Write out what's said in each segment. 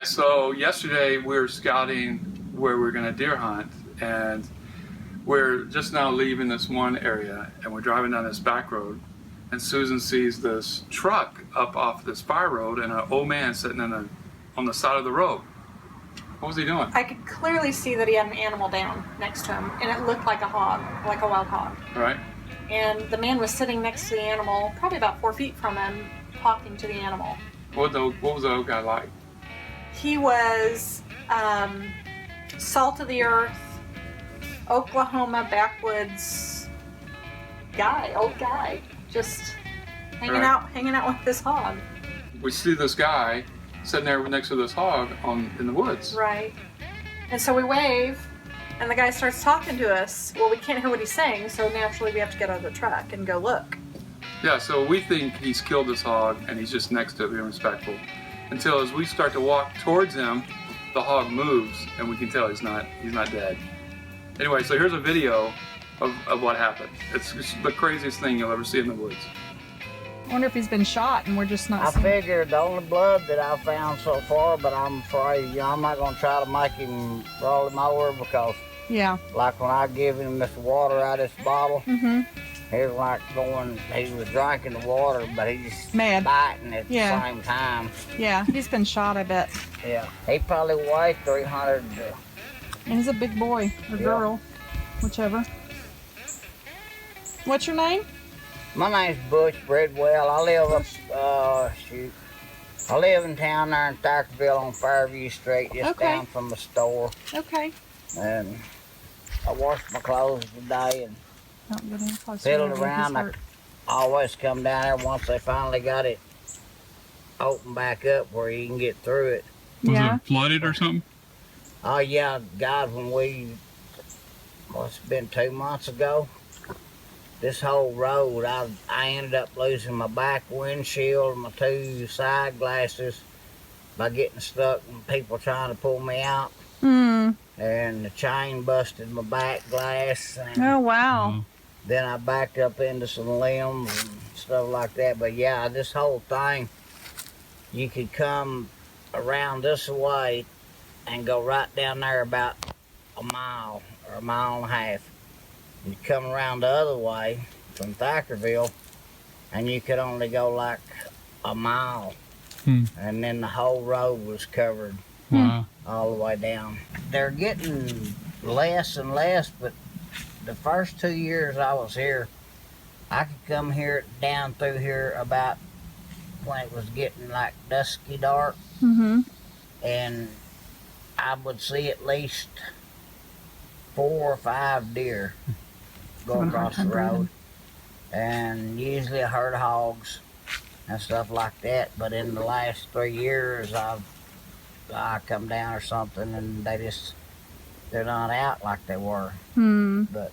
So yesterday we were scouting where we're gonna deer hunt, and we're just now leaving this one area, and we're driving down this back road, and Susan sees this truck up off this fire road and an old man sitting on the side of the road. What was he doing? I could clearly see that he had an animal down next to him, and it looked like a hog, like a wild hog. Right. And the man was sitting next to the animal, probably about 4 feet from him, talking to the animal. What was the old guy like? He was salt of the earth, Oklahoma backwoods guy, old guy, just hanging out with this hog. We see this guy sitting there next to this hog in the woods. Right. And so we wave, and the guy starts talking to us. Well, we can't hear what he's saying, so naturally we have to get out of the truck and go look. Yeah, so we think he's killed this hog, and he's just next to it, being respectful. Until as we start to walk towards him, the hog moves, and we can tell he's not dead. Anyway, so here's a video of what happened. It's the craziest thing you'll ever see in the woods. I wonder if he's been shot and we're just not seeing it. I figured the only blood that I found so far, but I'm afraid, I'm not going to try to make him roll him over because, like when I give him this water out of this bottle, he was like he was drinking the water, but he just biting at the same time. Yeah, he's been shot, I bet. Yeah, he probably weighed 300. And he's a big boy or girl, whichever. What's your name? My name's Butch Bridwell. I live I live in town there in Thackerville on Fairview Street, just down from the store. Okay. And I washed my clothes today and fiddled around. I always come down there once they finally got it opened back up where you can get through it. Was it flooded or something? Oh yeah, God, it's been 2 months ago. This whole road, I ended up losing my back windshield and my 2 side glasses by getting stuck and people trying to pull me out. And the chain busted my back glass. And oh, wow. Then I backed up into some limbs and stuff like that. But yeah, this whole thing, you could come around this way and go right down there about a mile or a mile and a half. You come around the other way from Thackerville, and you could only go like a mile. And then the whole road was covered all the way down. They're getting less and less, but the first 2 years I was here, I could come here down through here about when it was getting like dusky dark, and I would see at least 4 or 5 deer go across the road, and usually a herd of hogs and stuff like that. But in the last 3 years, I come down or something, and they're not out like they were. But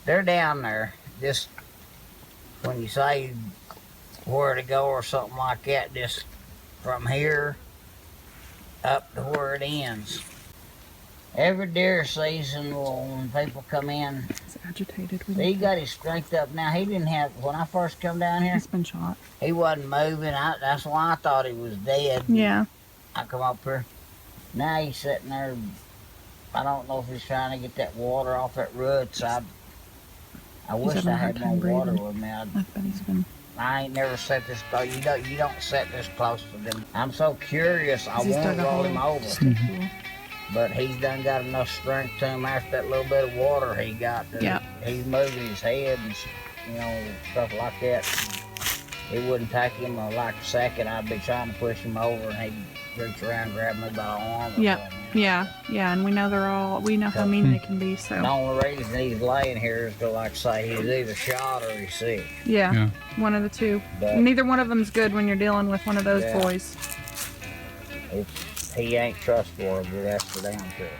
they're down there. Just when you say where to go or something like that, just from here up to where it ends. Every deer season, when people come in, he's agitated. He got his strength up now. He didn't have, when I first come down here, he's been shot. He wasn't moving. That's why I thought he was dead. Yeah. I come up here. Now he's sitting there. I don't know if he's trying to get that water off that roots. I wish I had more water with me. I ain't never set this close. You don't set this close to them. I'm so curious. I want to roll him over. But he's done got enough strength to him after that little bit of water he got. He's moving his head and stuff like that. It wouldn't take him like a second. I'd be trying to push him over and he'd reach around and grab me by the arm. Yeah, and we know how mean they can be. So the only reason he's laying here is to, like, say he's either shot or he's sick. Yeah, one of the two. But neither one of them's good when you're dealing with one of those boys. He ain't trustworthy, that's the damn truth.